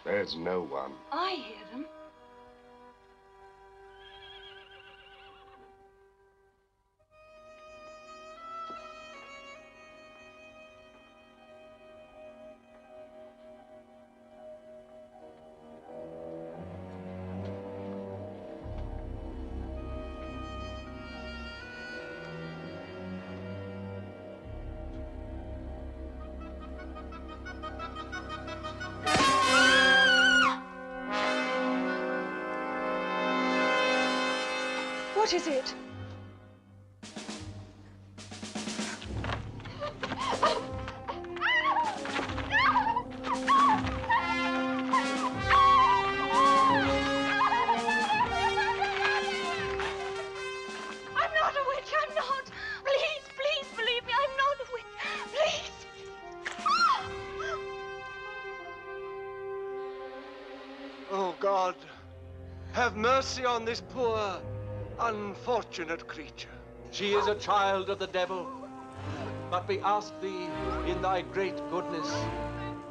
There's no one. I hear them. What is it? Have mercy on this poor, unfortunate creature. She is a child of the devil, but we ask thee, in thy great goodness,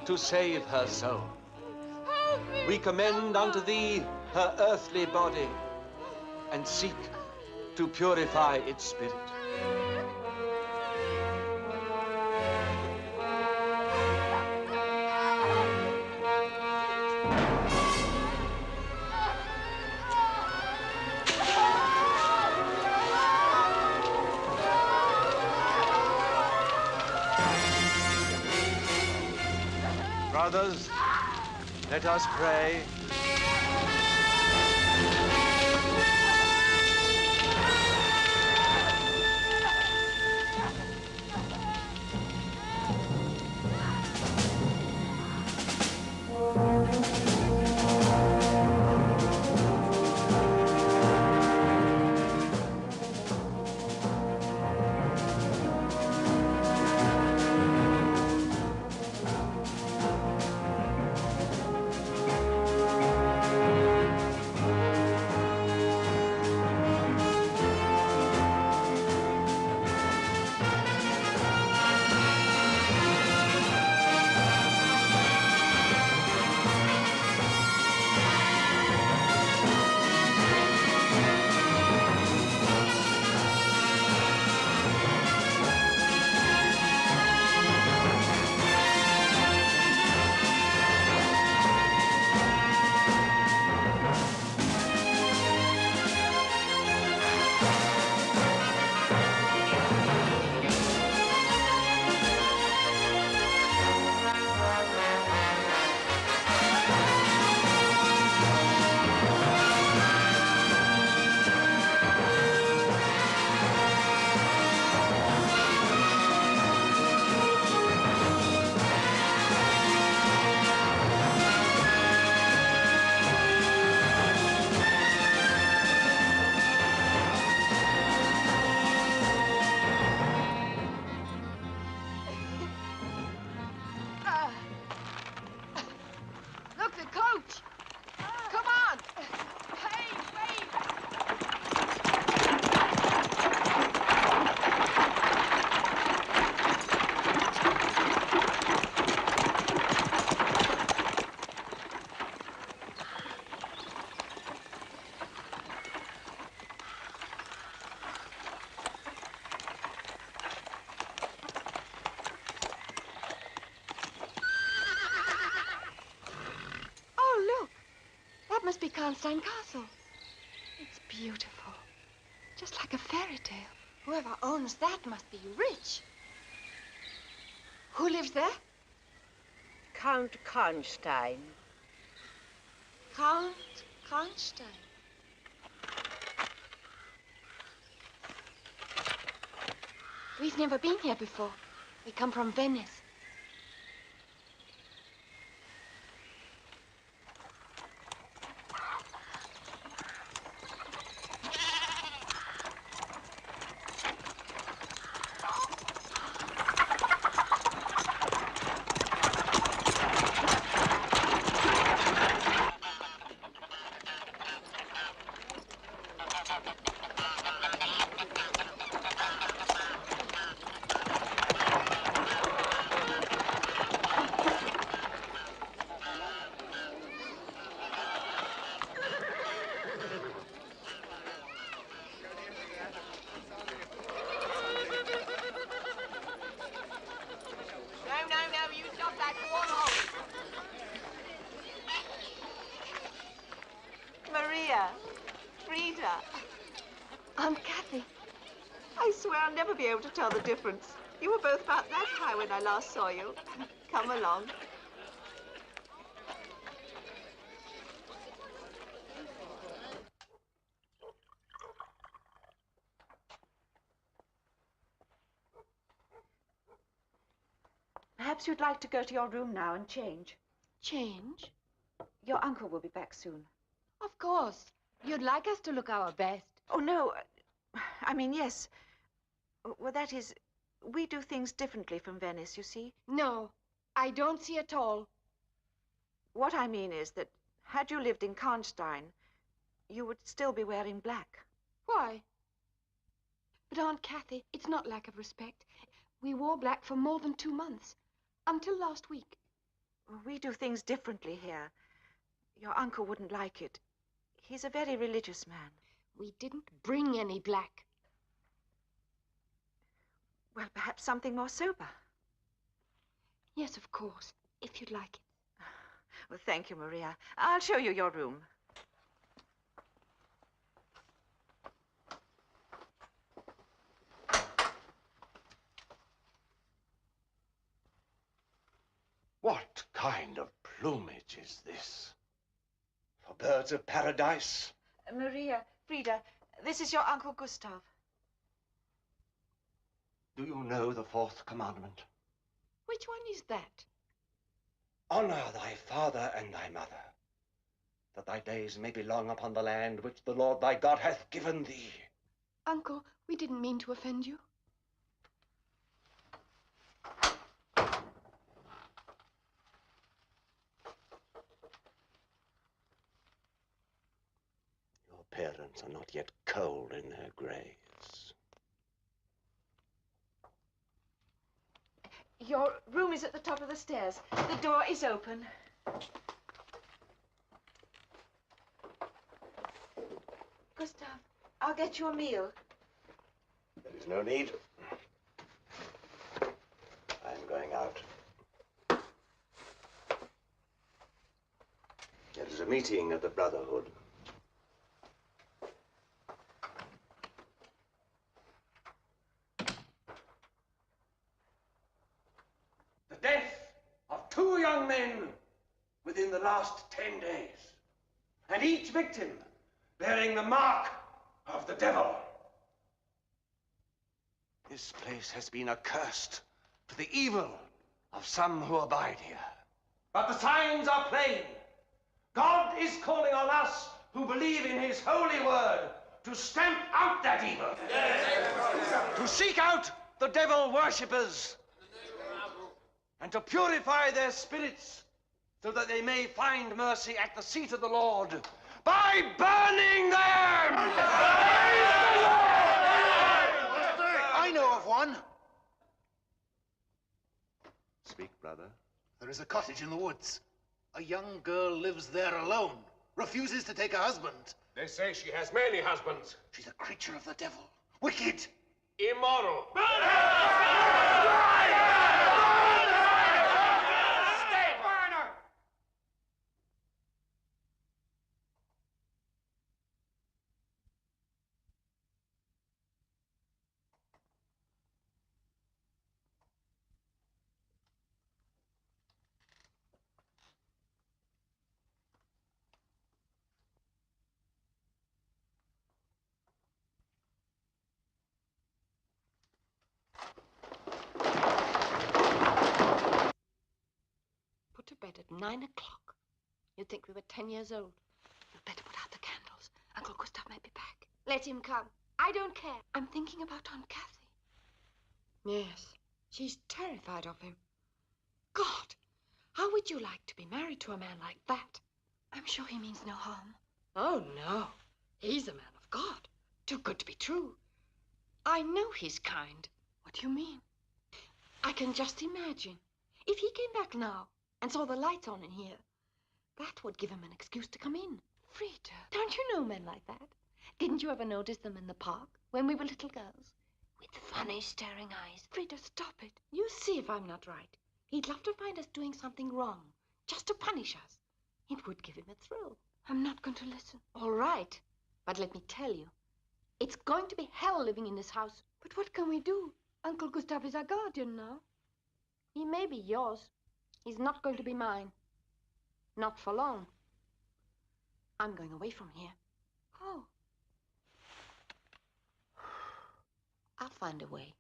to save her soul. We commend unto thee her earthly body, and seek to purify its spirit. Brothers, let us pray. Must be Karnstein Castle. It's beautiful. Just like a fairy tale. Whoever owns that must be rich. Who lives there? Count Karnstein. Count Karnstein. We've never been here before. We come from Venice. Maria. Frieda. Aunt Kathy. I swear I'll never be able to tell the difference. You were both about that high when I last saw you. Come along. Perhaps you'd like to go to your room now and change. Change? Your uncle will be back soon. Of course. You'd like us to look our best. Oh, no. I mean, yes. Well, that is, we do things differently from Venice, you see. No, I don't see at all. What I mean is that had you lived in Karnstein, you would still be wearing black. Why? But Aunt Kathy, it's not lack of respect. We wore black for more than 2 months. Until last week. We do things differently here. Your uncle wouldn't like it. He's a very religious man. We didn't bring any black. Well, perhaps something more sober. Yes, of course, if you'd like it. Well, thank you, Maria. I'll show you your room. What kind of plumage is this? For birds of paradise? Maria, Frieda, this is your Uncle Gustav. Do you know the 4th commandment? Which one is that? Honor thy father and thy mother, that thy days may be long upon the land which the Lord thy God hath given thee. Uncle, we didn't mean to offend you. Your parents are not yet cold in their graves. Your room is at the top of the stairs. The door is open. Gustav, I'll get you a meal. There is no need. I'm going out. There is a meeting of the Brotherhood. The death of 2 young men within the last 10 days. And each victim bearing the mark of the devil. This place has been accursed to the evil of some who abide here. But the signs are plain. God is calling on us who believe in his holy word to stamp out that evil. To seek out the devil worshippers and to purify their spirits so that they may find mercy at the seat of the Lord by burning them! I know of one. Speak, brother. There is a cottage in the woods. A young girl lives there alone, refuses to take a husband. They say she has many husbands. She's a creature of the devil. Wicked. Immoral. To bed at 9 o'clock. You'd think we were 10 years old. You'd better put out the candles. Uncle Gustav may be back. Let him come. I don't care. I'm thinking about Aunt Kathy. Yes, she's terrified of him. God, how would you like to be married to a man like that? I'm sure he means no harm. Oh, no. He's a man of God. Too good to be true. I know he's kind. What do you mean? I can just imagine. If he came back now and saw the lights on in here, that would give him an excuse to come in. Frieda, don't you know men like that? Didn't you ever notice them in the park when we were little girls? With funny staring eyes. Frieda, stop it. You see if I'm not right. He'd love to find us doing something wrong, just to punish us. It would give him a thrill. I'm not going to listen. All right. But let me tell you, it's going to be hell living in this house. But what can we do? Uncle Gustav is our guardian now. He may be yours. He's not going to be mine. Not for long. I'm going away from here. Oh. I'll find a way.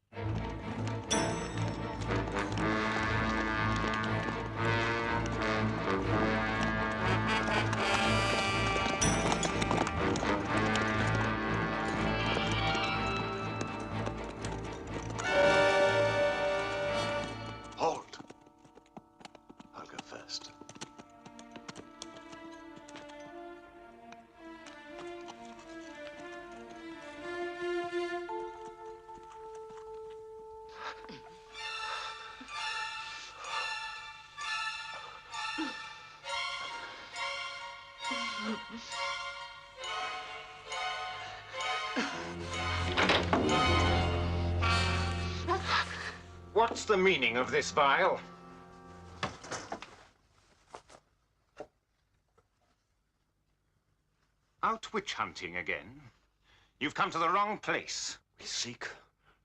Halt! I'll go first. What's the meaning of this vial? Out witch hunting again? You've come to the wrong place. We seek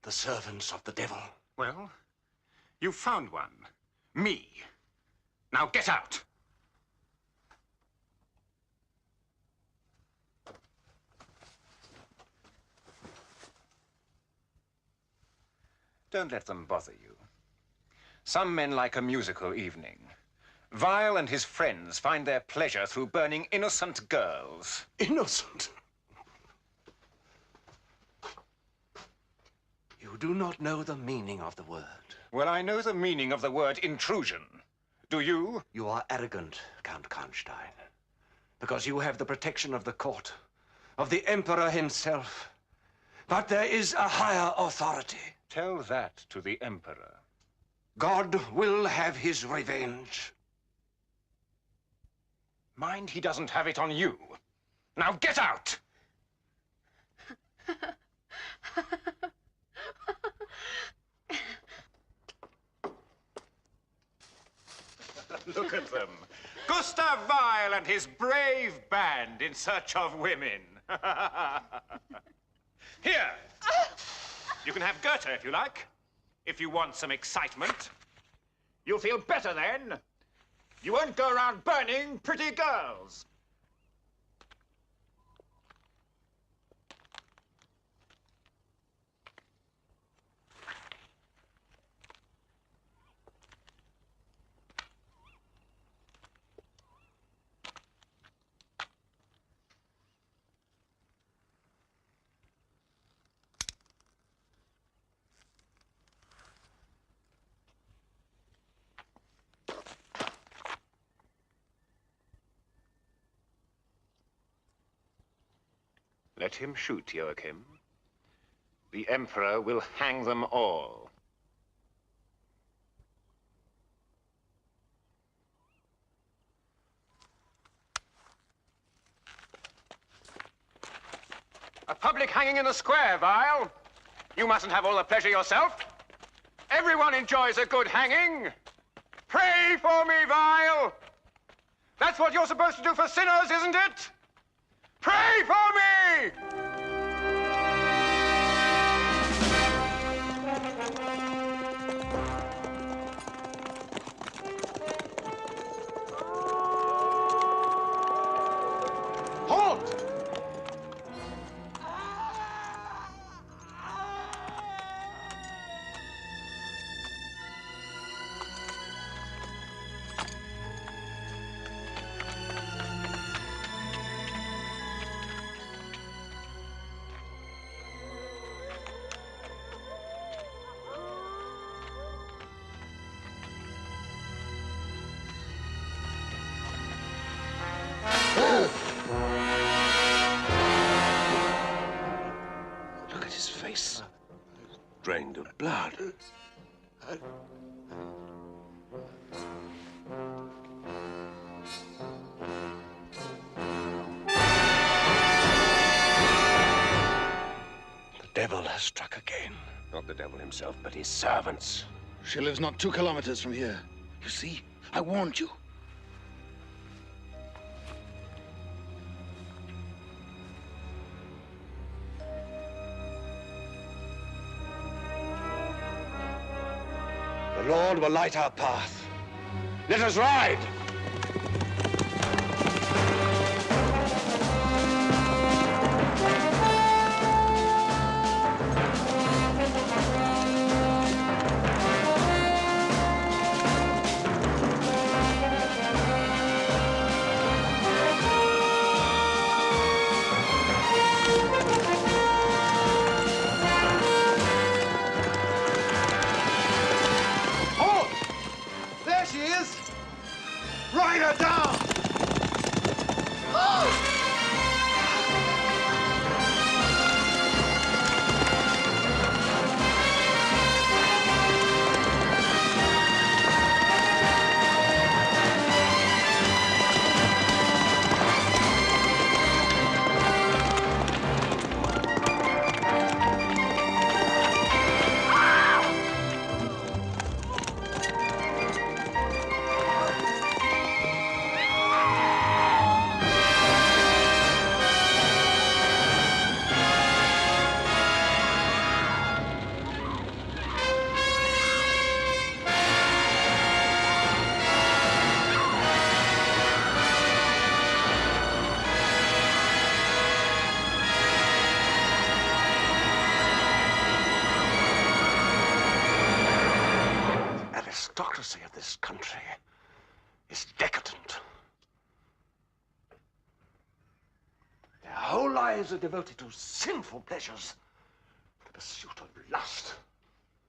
the servants of the devil. Well, you've found one. Me. Now get out! Don't let them bother you. Some men like a musical evening. Weil and his friends find their pleasure through burning innocent girls. Innocent? You do not know the meaning of the word. Well, I know the meaning of the word intrusion. Do you? You are arrogant, Count Karnstein, because you have the protection of the court, of the Emperor himself. But there is a higher authority. Tell that to the Emperor. God will have his revenge. Mind he doesn't have it on you. Now get out! Look at them. Gustav Weil and his brave band in search of women. Here. You can have Goethe if you like. If you want some excitement. You'll feel better then. You won't go around burning pretty girls. Let him shoot, Joachim. The Emperor will hang them all. A public hanging in the square, Weil. You mustn't have all the pleasure yourself. Everyone enjoys a good hanging. Pray for me, Weil. That's what you're supposed to do for sinners, isn't it? Pray for me! Halt! Look at his face. Drained of blood. The devil has struck again. Not the devil himself, but his servants. She lives not 2 kilometers from here. You see, I warned you. The Lord will light our path. Let us ride! Ride her down! Of this country is decadent. Their whole lives are devoted to sinful pleasures, the pursuit of lust.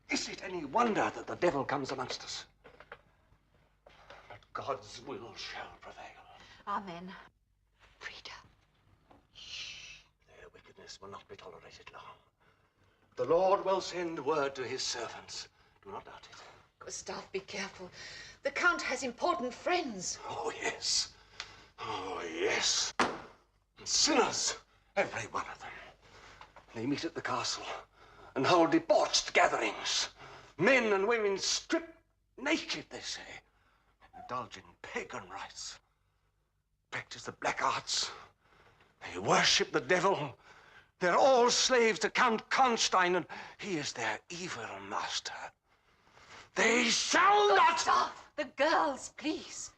Is it any wonder that the devil comes amongst us? But God's will shall prevail. Amen. Frieda. Their wickedness will not be tolerated long. The Lord will send word to his servants. Do not doubt it. Gustav, be careful. The Count has important friends. Oh, yes. Oh, yes. And sinners, every one of them. They meet at the castle and hold debauched gatherings. Men and women stripped naked, they say. Indulge in pagan rites. Practice the black arts. They worship the devil. They're all slaves to Count Karnstein, and he is their evil master. They shall not... Stop! The girls, please.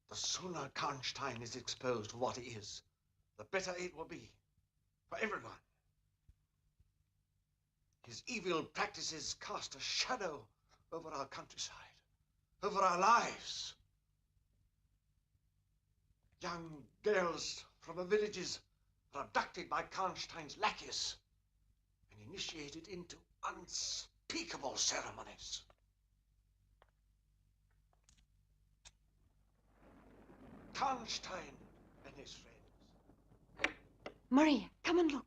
The sooner Karnstein is exposed for what he is, the better it will be for everyone. His evil practices cast a shadow over our countryside, over our lives. Young girls from the villages are abducted by Karnstein's lackeys and initiated into unspeakable ceremonies. Karnstein and his friends. Maria, come and look.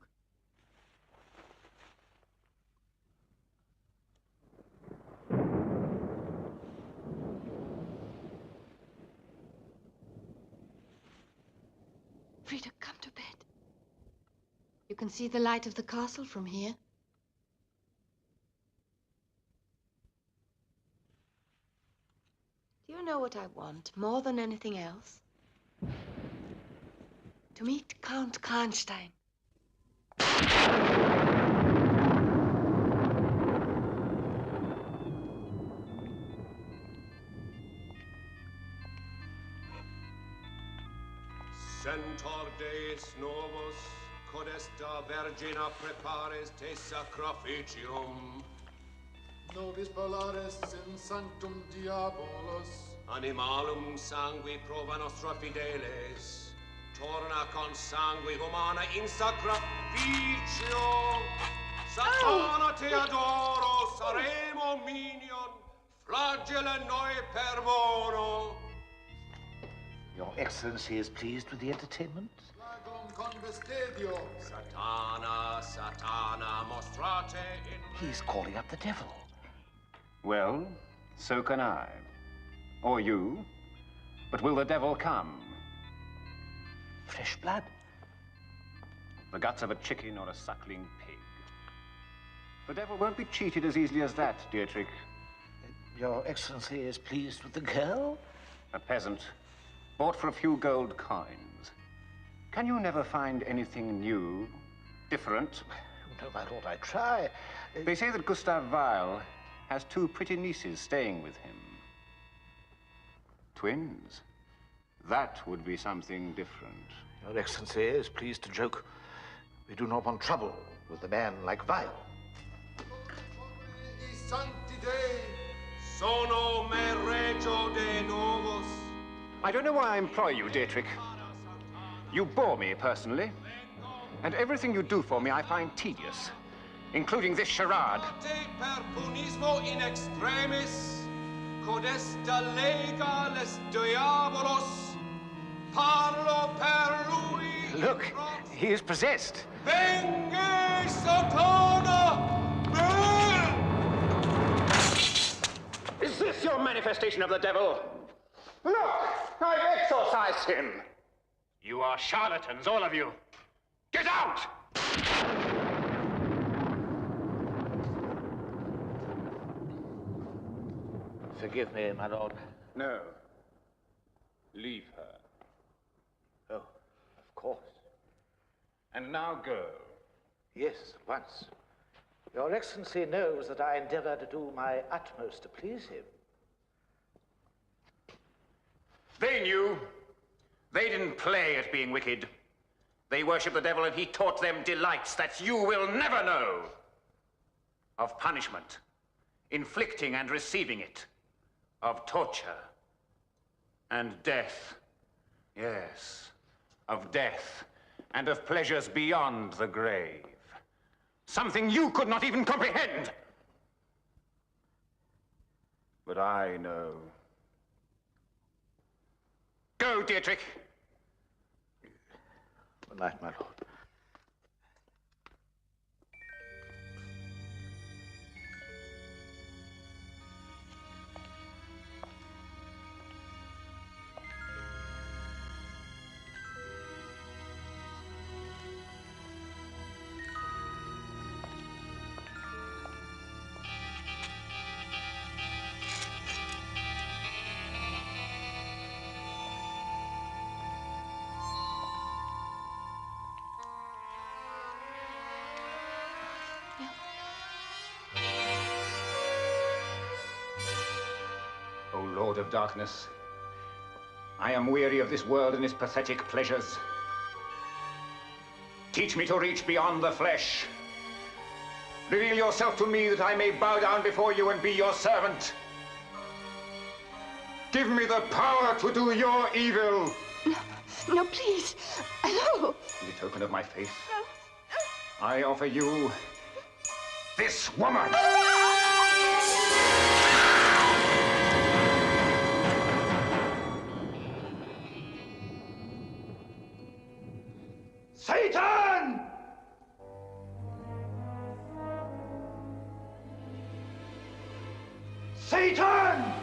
Frieda, come to bed. You can see the light of the castle from here. Do you know what I want more than anything else? To meet Count Karnstein. Centor Deus novus, codesta Virgina prepares te sacrificium. Nobis polaris in sanctum diabolos. Animalum sanguis prova nostra fideles. Torna con sangue humana in sacrificio. Satana te adoro, saremo minion, flagella noi per bono. Your Excellency is pleased with the entertainment? Satana, Satana, mostrate in... He's calling up the devil. Well, so can I. Or you. But will the devil come? Fresh blood? The guts of a chicken or a suckling pig. The devil won't be cheated as easily as that, Dietrich. Your Excellency is pleased with the girl? A peasant, bought for a few gold coins. Can you never find anything new, different? No, my lord, I try. They say that Gustav Weil has two pretty nieces staying with him. Twins? That would be something different. Your Excellency is pleased to joke. We do not want trouble with a man like Weil. Sono me regio de novos. I don't know why I employ you, Dietrich. You bore me personally, and everything you do for me I find tedious, including this charade. Per punismo in extremis, codesta lega les diabolos, parlo per lui. Look, he is possessed. Venge Satana! Is this your manifestation of the devil? Look, I've exorcised him. You are charlatans, all of you. Get out! Forgive me, my lord. No. Leave her. Oh, of course. And now go. Yes, at once. Your Excellency knows that I endeavor to do my utmost to please him. They knew. They didn't play at being wicked. They worship the devil, and he taught them delights that you will never know. Of punishment, inflicting and receiving it. Of torture and death. Yes, of death and of pleasures beyond the grave. Something you could not even comprehend. But I know. Go, Dietrich. Good night, my lord. O Lord of Darkness, I am weary of this world and its pathetic pleasures. Teach me to reach beyond the flesh. Reveal yourself to me that I may bow down before you and be your servant. Give me the power to do your evil. No, please. No. In token of my faith, I offer you this woman. Satan! Satan!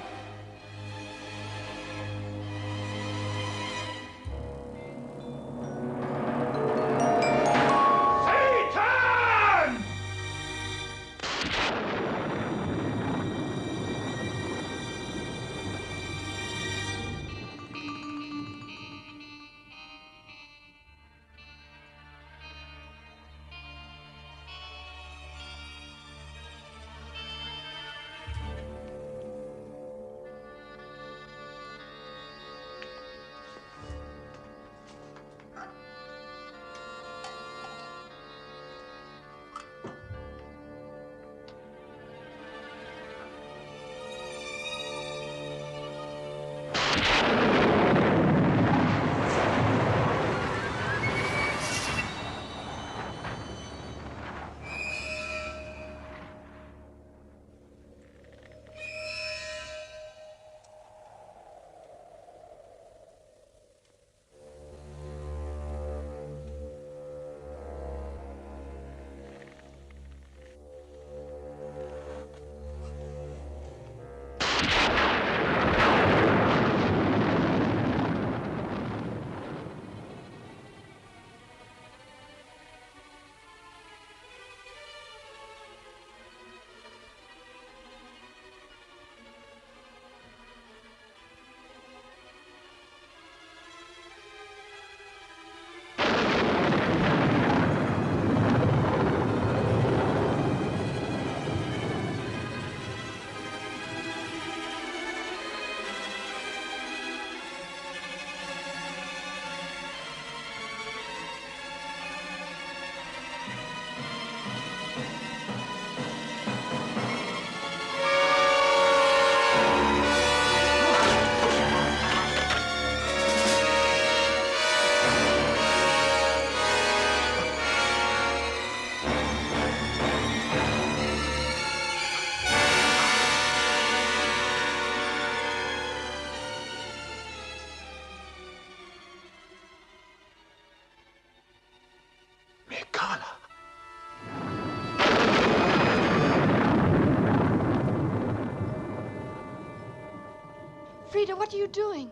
Frieda, what are you doing?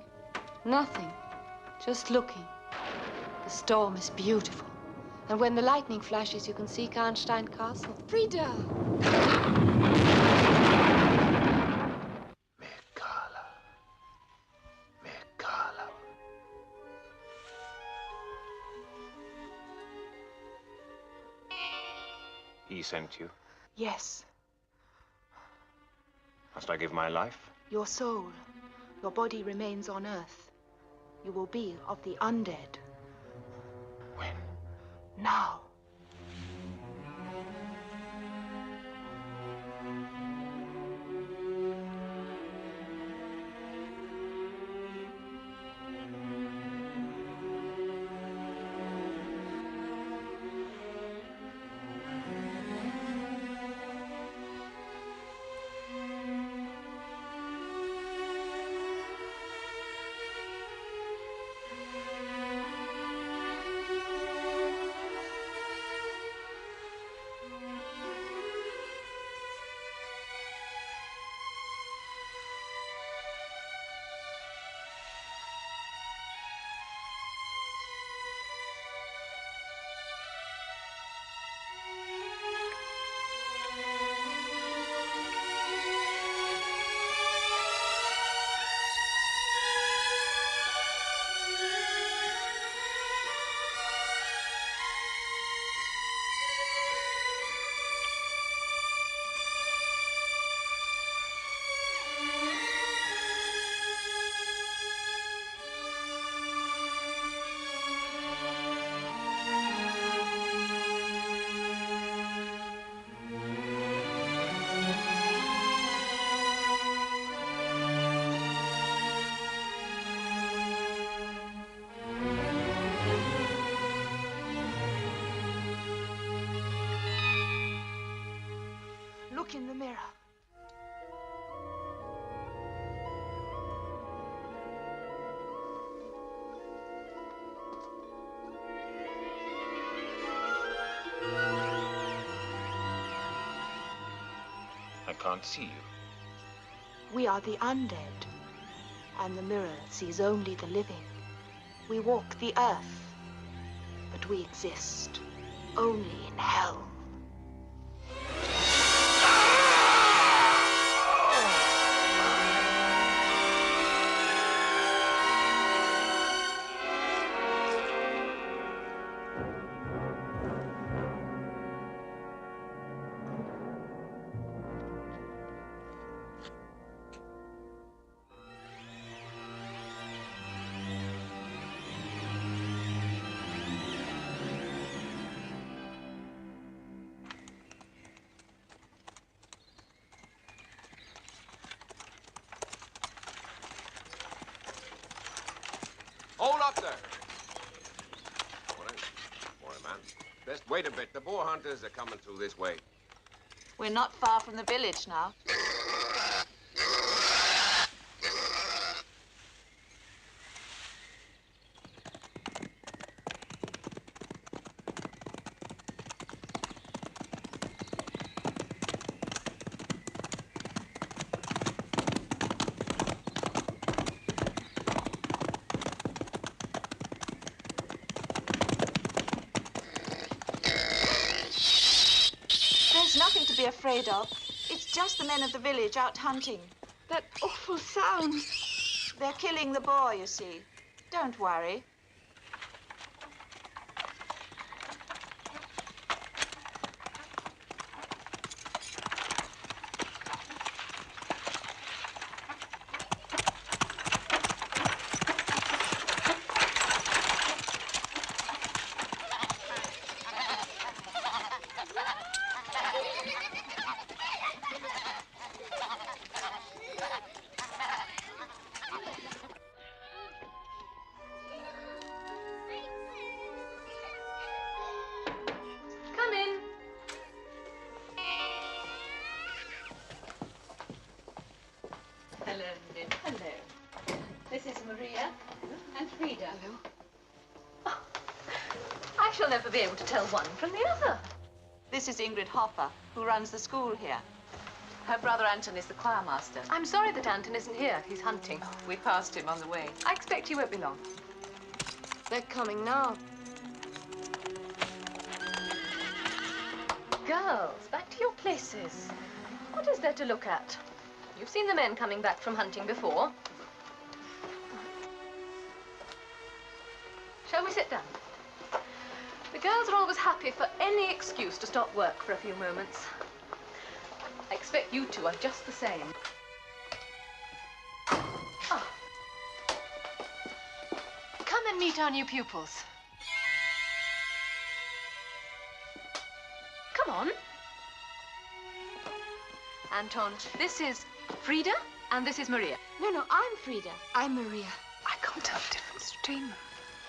Nothing. Just looking. The storm is beautiful. And when the lightning flashes, you can see Karnstein Castle. Frieda! He sent you. Yes. Must I give my life? Your soul. Your body remains on Earth. You will be of the undead. When? Now. Look in the mirror. I can't see you. We are the undead, and the mirror sees only the living. We walk the earth, but we exist only in hell. Hold up there. Morning, man. Just wait a bit. The boar hunters are coming through this way. We're not far from the village now. Nothing to be afraid of. It's just the men of the village out hunting. That awful sound. They're killing the boar, you see. Don't worry. Never be able to tell one from the other. This is Ingrid Hopper, who runs the school here. Her brother Anton is the choir master. I'm sorry that Anton isn't here. He's hunting. We passed him on the way. I expect he won't be long. They're coming now. Girls, back to your places. What is there to look at? You've seen the men coming back from hunting before. Shall we sit down? The girls are always happy for any excuse to stop work for a few moments. I expect you two are just the same. Oh. Come and meet our new pupils. Come on. Anton, this is Frieda, and this is Maria. No, I'm Frieda. I'm Maria. I can't tell the difference between them.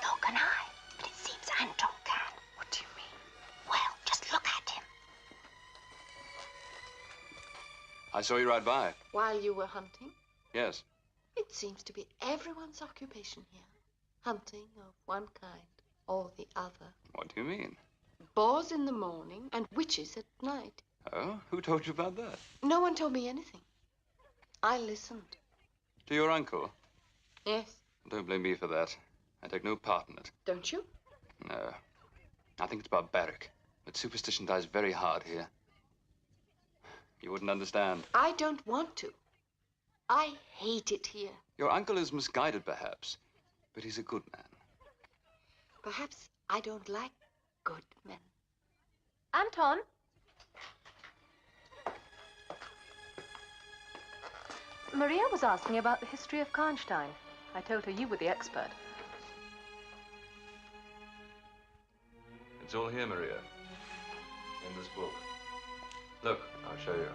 Nor can I, but it seems Anton can. What do you mean? Well, just look at him. I saw you ride by. While you were hunting? Yes. It seems to be everyone's occupation here. Hunting of one kind or the other. What do you mean? Boars in the morning and witches at night. Oh? Who told you about that? No one told me anything. I listened. To your uncle? Yes. Don't blame me for that. I take no part in it. Don't you? No. I think it's barbaric. But superstition dies very hard here. You wouldn't understand. I don't want to. I hate it here. Your uncle is misguided, perhaps. But he's a good man. Perhaps I don't like good men. Anton? Maria was asking about the history of Karnstein. I told her you were the expert. It's all here, Maria. In this book. Look, I'll show you.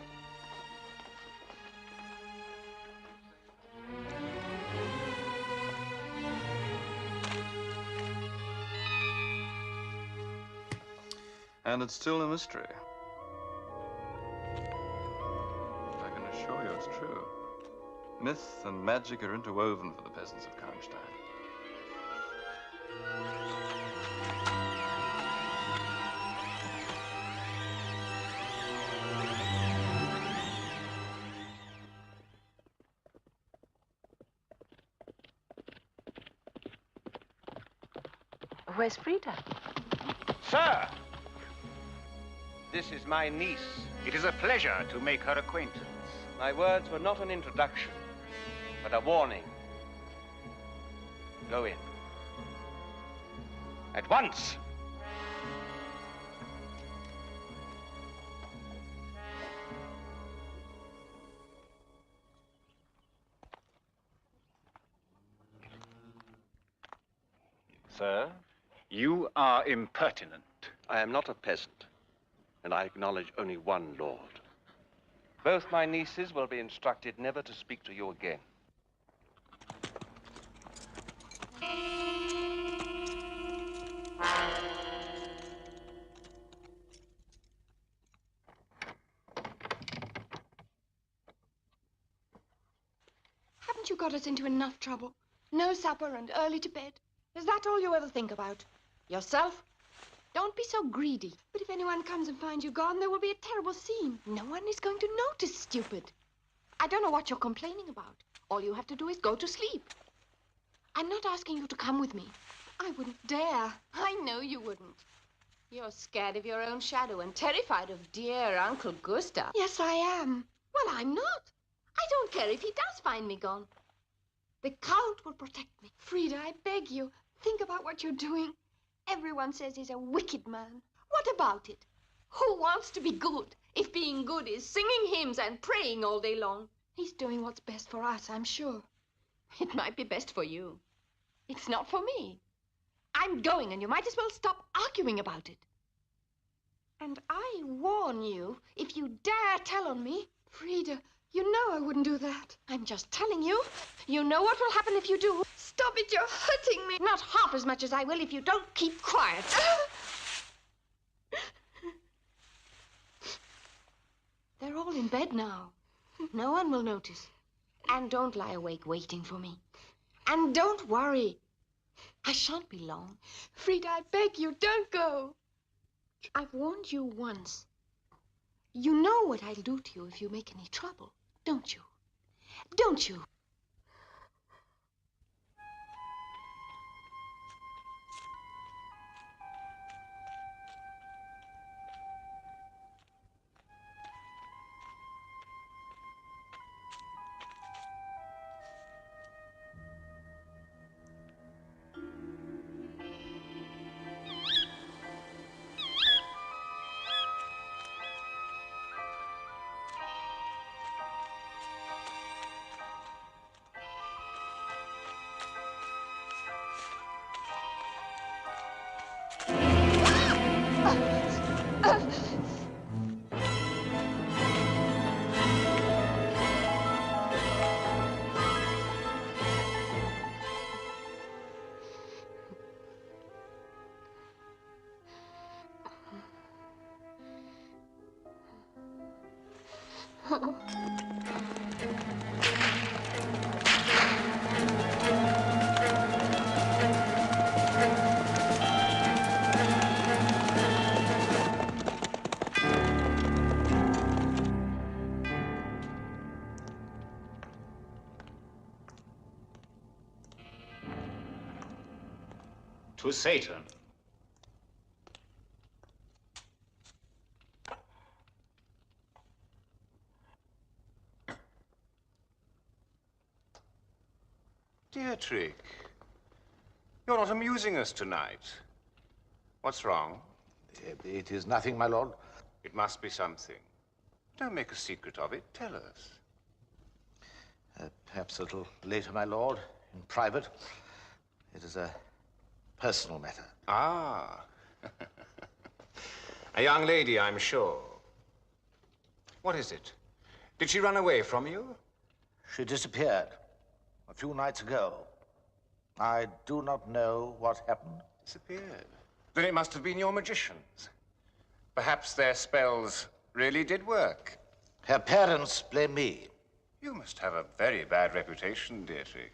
And it's still a mystery. I can assure you it's true. Myth and magic are interwoven for the peasants of Karnstein. Where's Frieda? Sir! This is my niece. It is a pleasure to make her acquaintance. My words were not an introduction, but a warning. Go in. At once! Sir, you are impertinent. I am not a peasant, and I acknowledge only one lord. Both my nieces will be instructed never to speak to you again. Haven't you got us into enough trouble? No supper and early to bed. Is that all you ever think about? Yourself? Don't be so greedy. But if anyone comes and finds you gone, there will be a terrible scene. No one is going to notice, stupid. I don't know what you're complaining about. All you have to do is go to sleep. I'm not asking you to come with me. I wouldn't dare. I know you wouldn't. You're scared of your own shadow and terrified of dear Uncle Gustav. Yes, I am. Well, I'm not. I don't care if he does find me gone. The Count will protect me. Frieda, I beg you, think about what you're doing. Everyone says he's a wicked man. What about it? Who wants to be good if being good is singing hymns and praying all day long? He's doing what's best for us, I'm sure. It might be best for you. It's not for me. I'm going, and you might as well stop arguing about it. And I warn you, if you dare tell on me, Frieda, you know I wouldn't do that. I'm just telling you. You know what will happen if you do. Stop it, you're hurting me. Not half as much as I will if you don't keep quiet. They're all in bed now. No one will notice. And don't lie awake waiting for me. And don't worry. I shan't be long. Frieda, I beg you, don't go. I've warned you once. You know what I'll do to you if you make any trouble, don't you? Don't you? To Satan. Dietrich, you're not amusing us tonight. What's wrong? It is nothing, my lord. It must be something. Don't make a secret of it. Tell us. Perhaps a little later, my lord, in private. It is a personal matter. Ah. A young lady, I'm sure. What is it? Did she run away from you? She disappeared a few nights ago. I do not know what happened. Disappeared? Then it must have been your magicians. Perhaps their spells really did work. Her parents blame me. You must have a very bad reputation, Dietrich.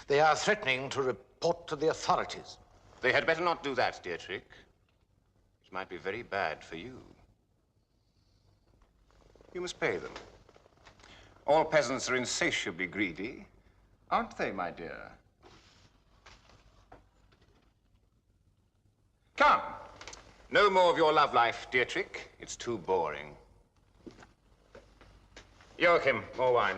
They are threatening to report to the authorities. They had better not do that, Dietrich. It might be very bad for you. You must pay them. All peasants are insatiably greedy, aren't they, my dear? Come. No more of your love life, Dietrich. It's too boring. Joachim, more wine.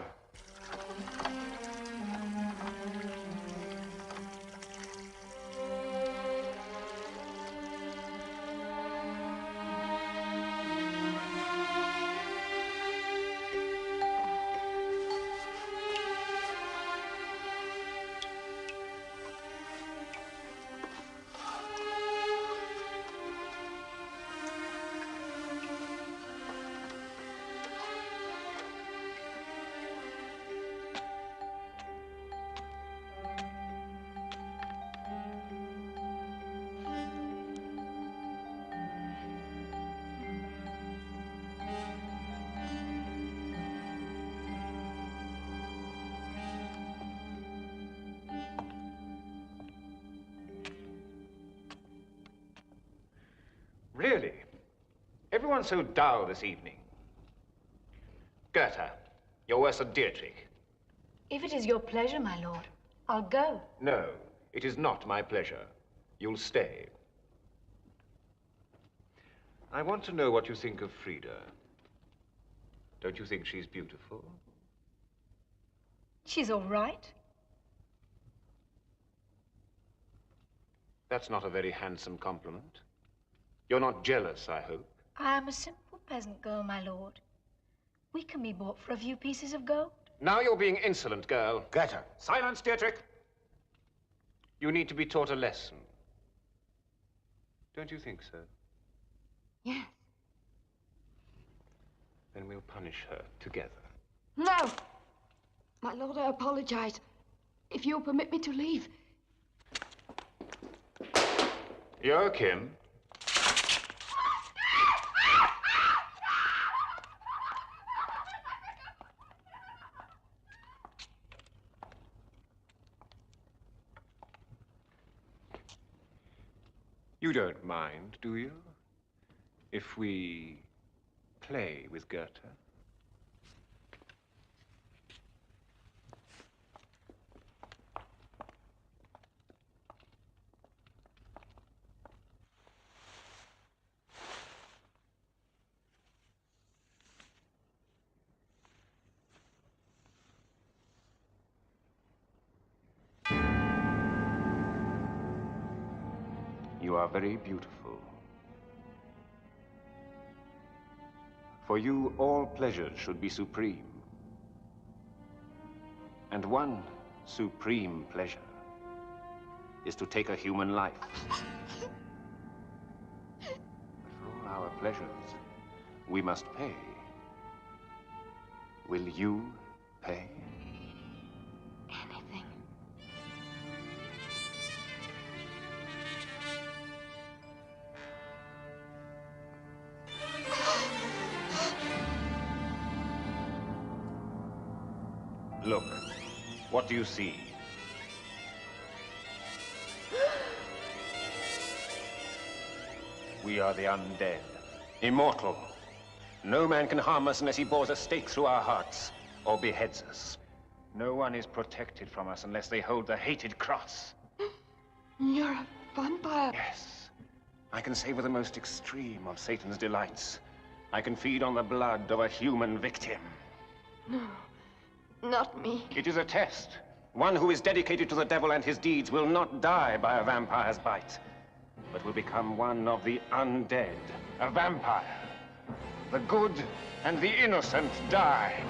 Really? Everyone's so dull this evening. Goethe, you're worse than Dietrich. If it is your pleasure, my lord, I'll go. No, it is not my pleasure. You'll stay. I want to know what you think of Frieda. Don't you think she's beautiful? She's all right. That's not a very handsome compliment. You're not jealous, I hope. I am a simple peasant girl, my lord. We can be bought for a few pieces of gold. Now you're being insolent, girl. Goethe. Silence, Dietrich. You need to be taught a lesson. Don't you think so? Yes. Then we'll punish her together. No! My lord, I apologize. If you'll permit me to leave. Joachim. You don't mind, do you? If we play with Goethe? You are very beautiful. For you, all pleasures should be supreme. And one supreme pleasure is to take a human life. But for all our pleasures, we must pay. Will you pay? Anything. Look, what do you see? We are the undead, immortal. No man can harm us unless he bores a stake through our hearts or beheads us. No one is protected from us unless they hold the hated cross. You're a vampire. Yes. I can savor the most extreme of Satan's delights. I can feed on the blood of a human victim. No, not me. It is a test. One who is dedicated to the devil and his deeds will not die by a vampire's bite, but will become one of the undead, a vampire. The good and the innocent die.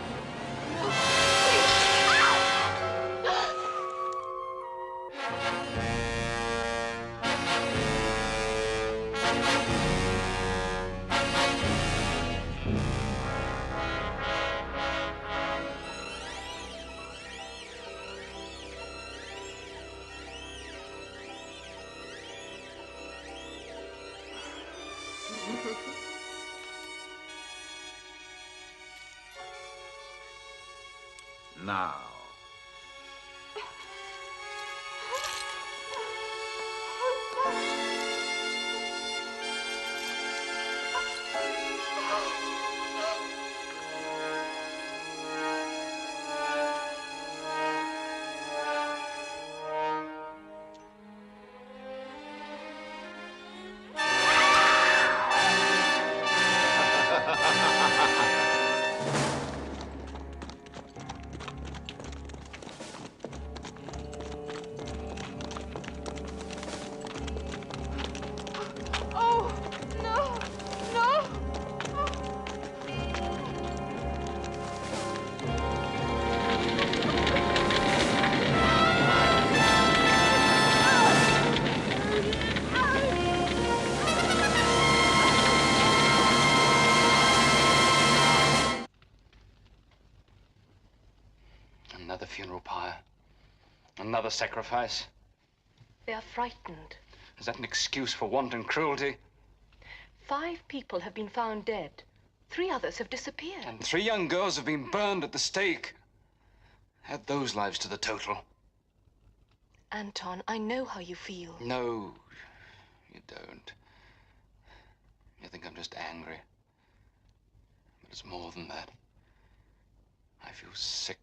Now. Another funeral pyre. Another sacrifice. They are frightened. Is that an excuse for wanton cruelty? 5 people have been found dead. 3 others have disappeared. And 3 young girls have been burned at the stake. Add those lives to the total. Anton, I know how you feel. No, you don't. You think I'm just angry. But it's more than that. I feel sick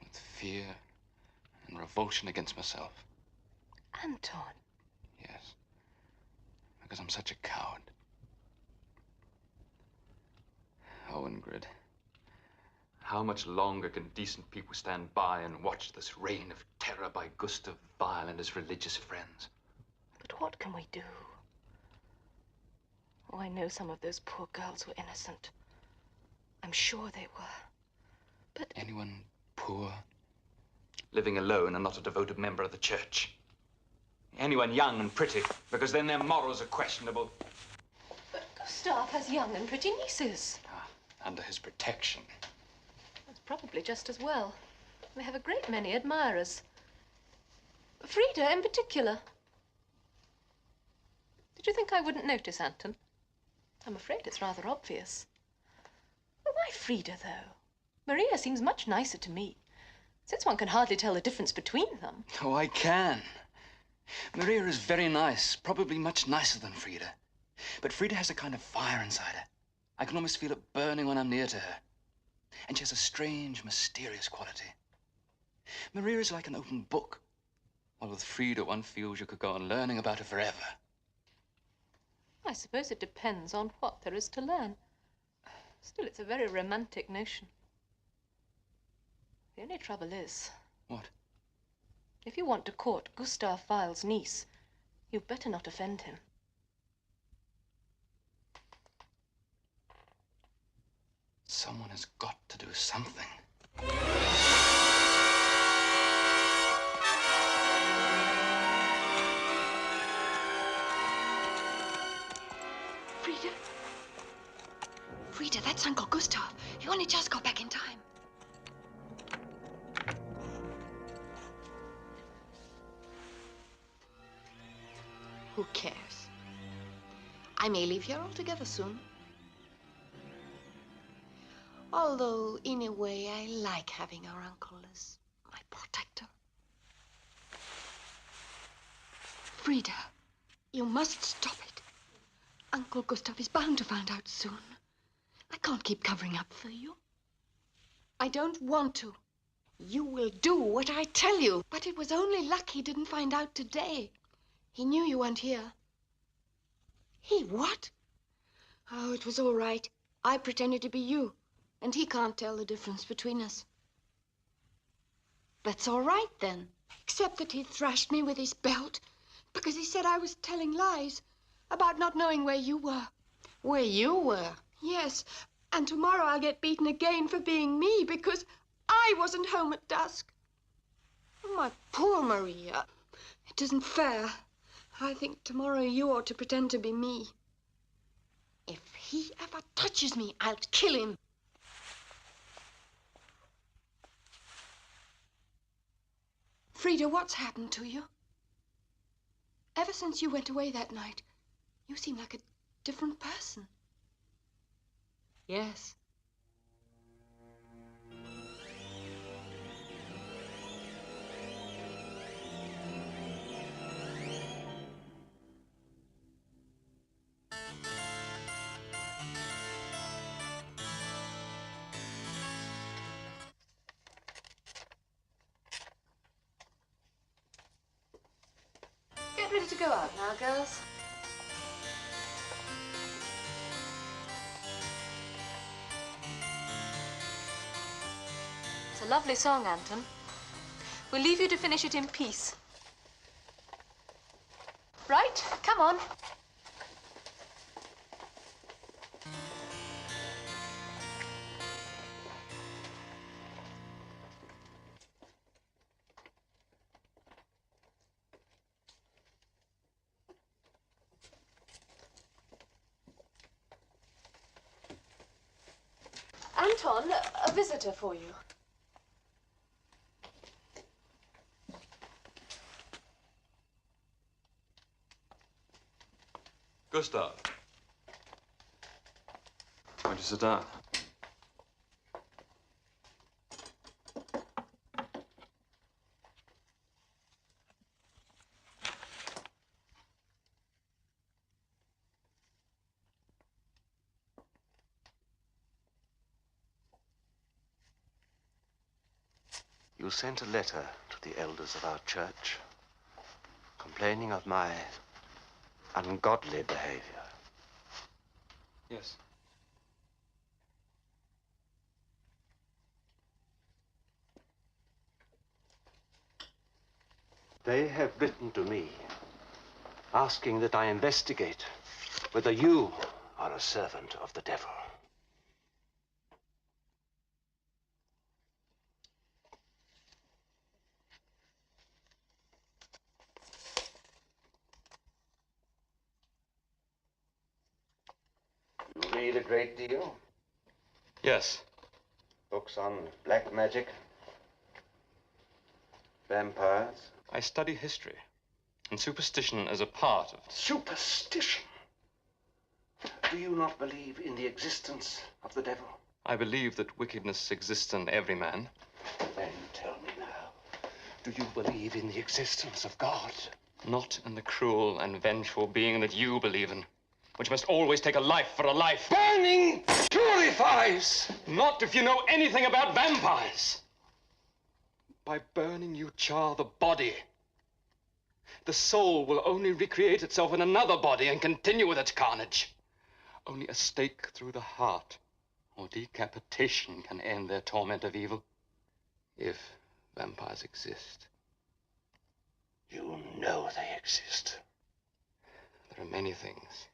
with fear and revulsion against myself. Anton. Yes. Because I'm such a coward. Oh, Ingrid. How much longer can decent people stand by and watch this reign of terror by Gustav Weil and his religious friends? But what can we do? Oh, I know some of those poor girls were innocent. I'm sure they were. But... Anyone poor, living alone and not a devoted member of the church? Anyone young and pretty, because then their morals are questionable. But Gustav has young and pretty nieces. Under his protection. That's probably just as well. They have a great many admirers. Frieda in particular. Did you think I wouldn't notice, Anton? I'm afraid it's rather obvious. Well, why Frieda, though? Maria seems much nicer to me, since one can hardly tell the difference between them. Oh, I can. Maria is very nice, probably much nicer than Frieda. But Frieda has a kind of fire inside her. I can almost feel it burning when I'm near to her. And she has a strange, mysterious quality. Maria is like an open book, while with Frieda one feels you could go on learning about her forever. I suppose it depends on what there is to learn. Still, it's a very romantic notion. The only trouble is... What? If you want to court Gustav Weil's niece, you'd better not offend him. Someone has got to do something. Frieda? Frieda, that's Uncle Gustav. You only just got back in time. Who cares? I may leave here altogether soon. Although, in a way, I like having our uncle as my protector. Frieda, you must stop it. Uncle Gustav is bound to find out soon. I can't keep covering up for you. I don't want to. You will do what I tell you. But it was only luck he didn't find out today. He knew you weren't here. He what? Oh, it was all right. I pretended to be you. And he can't tell the difference between us. That's all right, then. Except that he thrashed me with his belt because he said I was telling lies about not knowing where you were. Where you were? Yes. And tomorrow I'll get beaten again for being me because I wasn't home at dusk. My poor Maria. It isn't fair. I think tomorrow you ought to pretend to be me. If he ever touches me, I'll kill him. Frieda, what's happened to you? Ever since you went away that night, you seem like a different person. Yes. Get ready to go out now, girls. It's a lovely song, Anton. We'll leave you to finish it in peace. Right? Come on. Anton, a visitor for you. Gustav. Why don't you sit down? You sent a letter to the elders of our church, complaining of my ungodly behavior. Yes. They have written to me, asking that I investigate whether you are a servant of the devil. You read a great deal? Yes. Books on black magic, vampires. I study history and superstition as a part of... Superstition? Do you not believe in the existence of the devil? I believe that wickedness exists in every man. Then tell me now, do you believe in the existence of God? Not in the cruel and vengeful being that you believe in. which must always take a life for a life. Burning purifies! Not if you know anything about vampires. By burning, you char the body. The soul will only recreate itself in another body and continue with its carnage. Only a stake through the heart or decapitation can end their torment of evil. If vampires exist. You know they exist. There are many things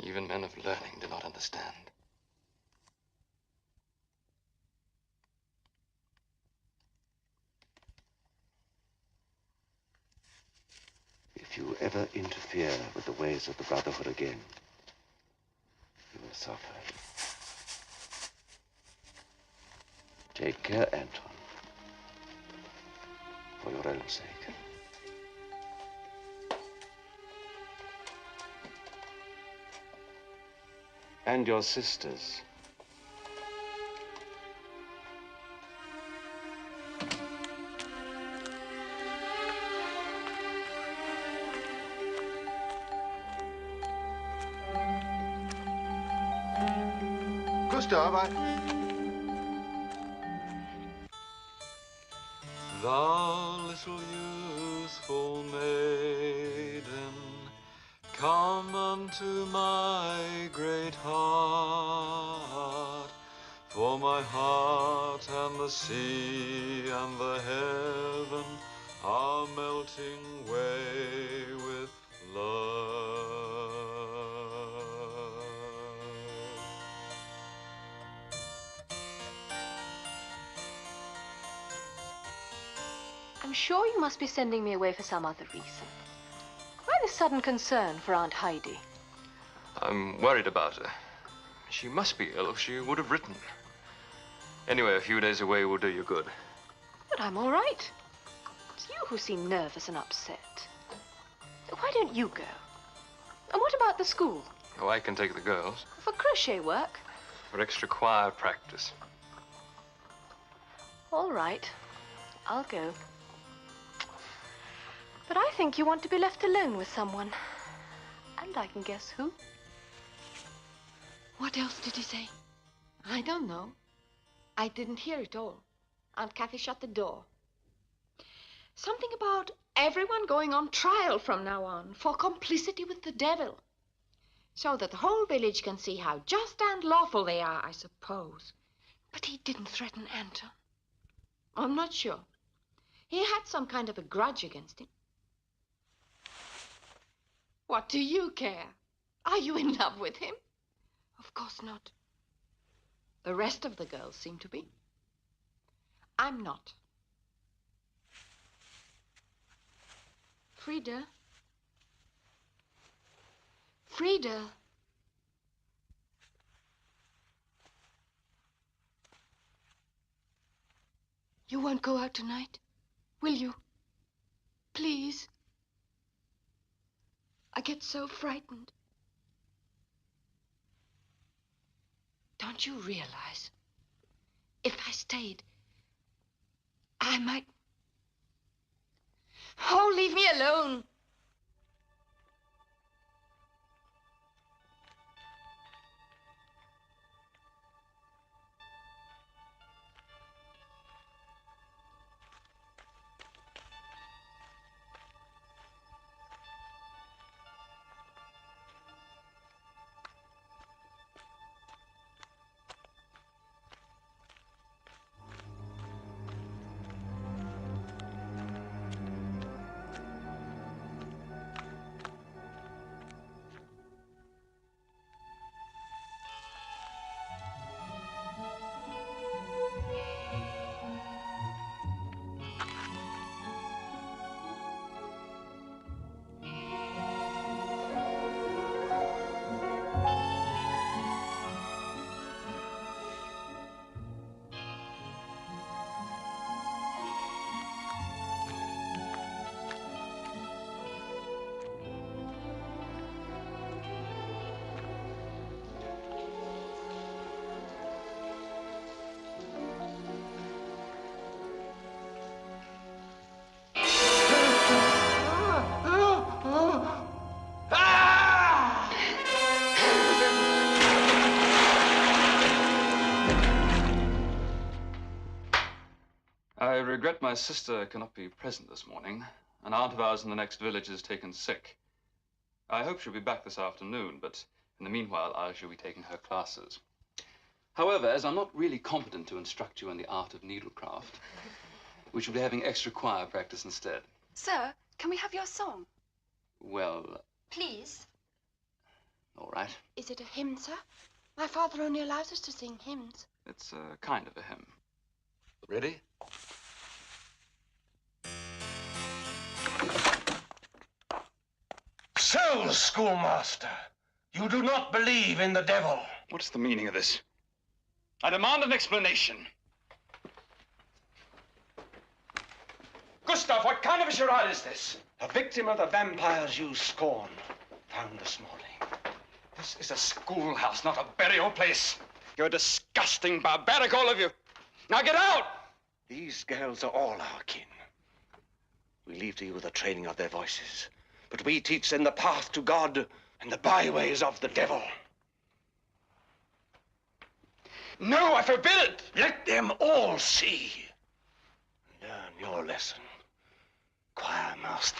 even men of learning do not understand. If you ever interfere with the ways of the Brotherhood again, you will suffer. Take care, Anton. For your own sake. And your sisters. Gustav, Thou little youthful maiden, come unto my great heart, for my heart and the sea and the heaven are melting away with love. I'm sure you must be sending me away for some other reason. Why this sudden concern for Aunt Heidi? I'm worried about her. She must be ill, or she would have written. Anyway, a few days away will do you good. But I'm all right. It's you who seem nervous and upset. Why don't you go? And what about the school? Oh, I can take the girls. For crochet work? For extra choir practice. All right. I'll go. But I think you want to be left alone with someone. And I can guess who. What else did he say? I don't know. I didn't hear it all. Aunt Kathy shut the door. Something about everyone going on trial from now on for complicity with the devil. So that the whole village can see how just and lawful they are, I suppose. But he didn't threaten Anton. I'm not sure. He had some kind of a grudge against him. What do you care? Are you in love with him? Of course not. The rest of the girls seem to be. I'm not. Frieda? Frieda? You won't go out tonight, will you? Please? I get so frightened. Don't you realize, if I stayed, I might... Oh, leave me alone. I regret my sister cannot be present this morning. An aunt of ours in the next village is taken sick. I hope she'll be back this afternoon, but in the meanwhile, I shall be taking her classes. However, as I'm not really competent to instruct you in the art of needlecraft, we shall be having extra choir practice instead. Sir, can we have your song? Well... Please. All right. Is it a hymn, sir? My father only allows us to sing hymns. It's a kind of a hymn. Ready? So, schoolmaster, you do not believe in the devil. What's the meaning of this? I demand an explanation. Gustav, what kind of a charade is this? A victim of the vampires you scorn, found this morning. This is a schoolhouse, not a burial place. You're disgusting, barbaric, all of you. Now get out! These girls are all our kin. We leave to you the training of their voices, but we teach them the path to God and the byways of the devil. No, I forbid it! Let them all see. Learn your lesson, choir master.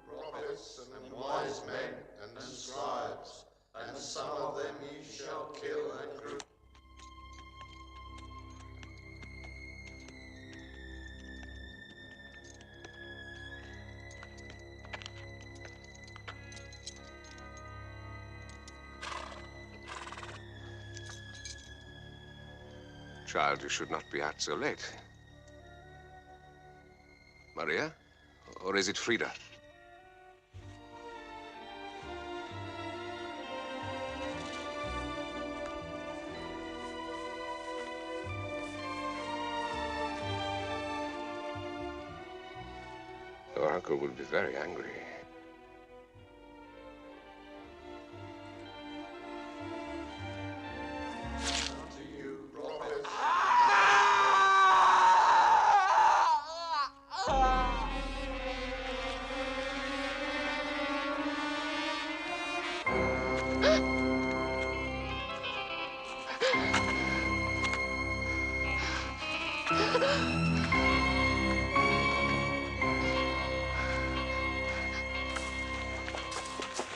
Prophets and wise men and scribes, and some of them ye shall kill and crucify. Child, you should not be out so late. Maria? Or is it Frieda? Your uncle will be very angry.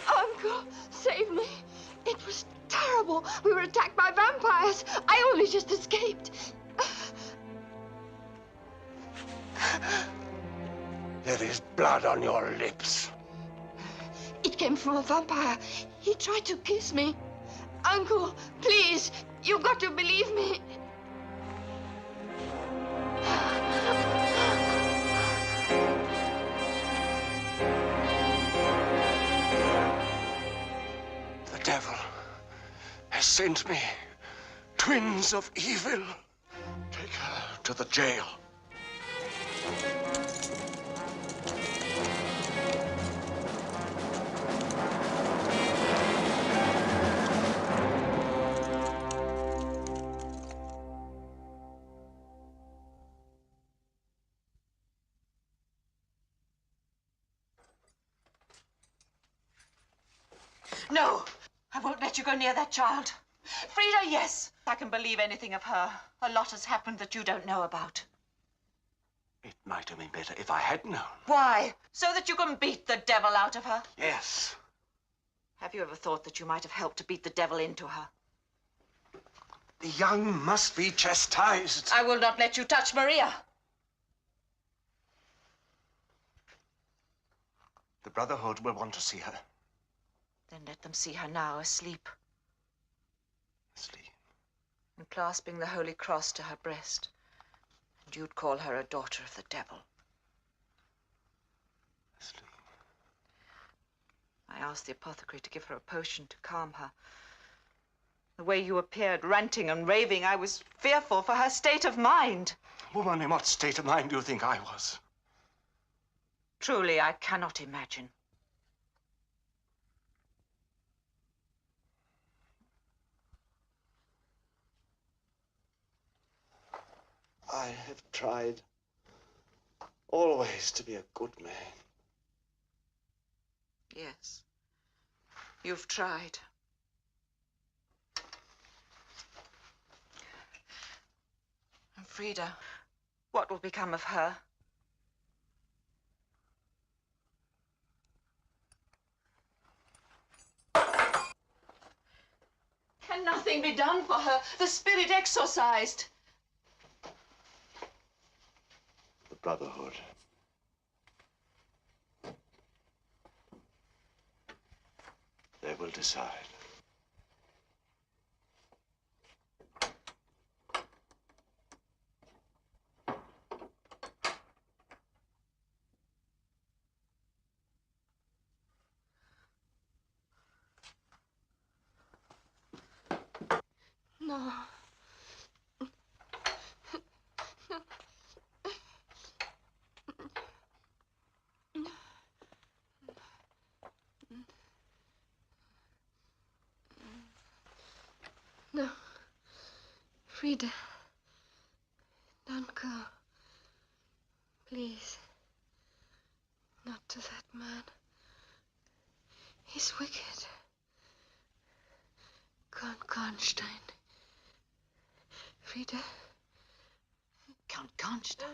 Uncle, save me. It was terrible. We were attacked by vampires. I only just escaped. There is blood on your lips. It came from a vampire. He tried to kiss me. Uncle, please, you've got to believe me. The devil has sent me. Twins of evil. Take her to the jail. No, I won't let you go near that child. Frieda, yes, I can believe anything of her. A lot has happened that you don't know about. It might have been better if I had known. Why? So that you can beat the devil out of her? Yes. Have you ever thought that you might have helped to beat the devil into her? The young must be chastised. I will not let you touch Maria. The Brotherhood will want to see her. Then let them see her now, asleep. Asleep. And clasping the Holy Cross to her breast. And you'd call her a daughter of the devil. Asleep. I asked the apothecary to give her a potion to calm her. The way you appeared, ranting and raving, I was fearful for her state of mind. Woman, in what state of mind do you think I was? Truly, I cannot imagine. I have tried always to be a good man. Yes. You've tried. And Frieda, what will become of her? Can nothing be done for her? The spirit exorcised. The Brotherhood. They will decide. No. No. Frieda. Don't go. Please. Not to that man. He's wicked. Count Karnstein. Frieda. Count Karnstein?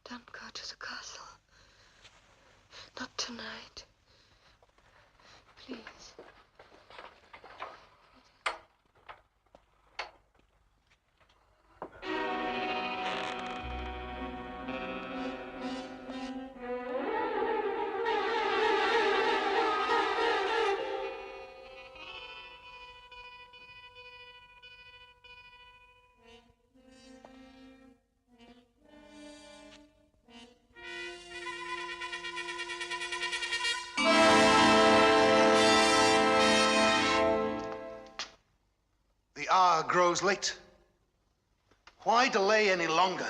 Don't go to the castle. Not tonight. Please. The hour grows late. Why delay any longer?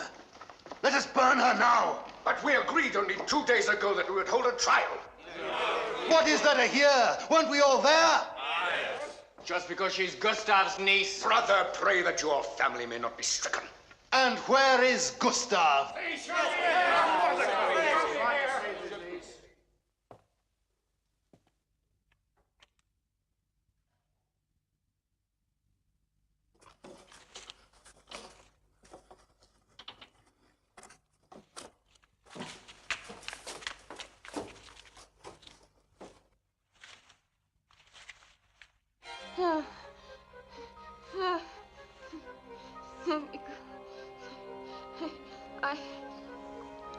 Let us burn her now. But we agreed only 2 days ago that we would hold a trial. What is there to hear? Weren't we all there? Just because she's Gustav's niece. Brother, pray that your family may not be stricken. And where is Gustav?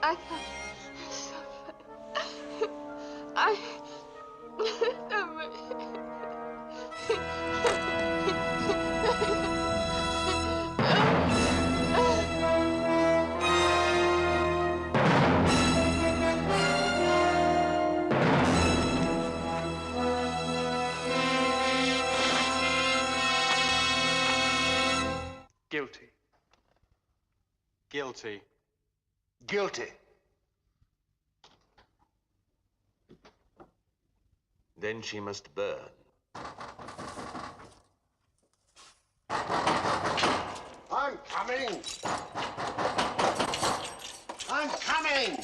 I can't suffer. I Guilty. Guilty. Guilty. Then she must burn. I'm coming. I'm coming.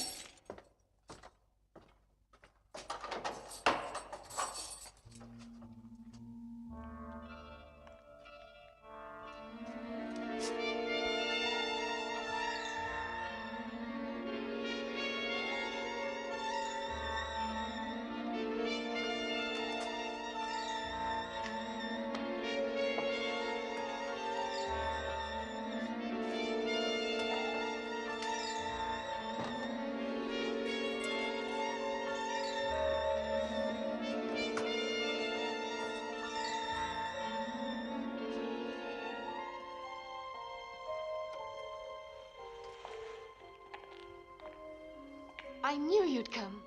I knew you'd come.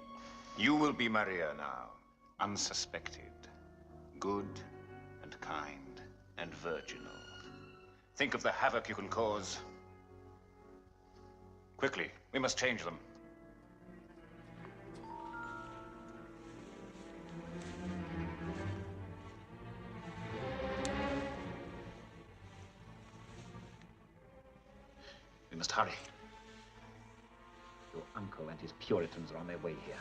You will be Maria now, unsuspected, good and kind and virginal. Think of the havoc you can cause. Quickly, we must change them. We must hurry. Your uncle and his Puritans are on their way here.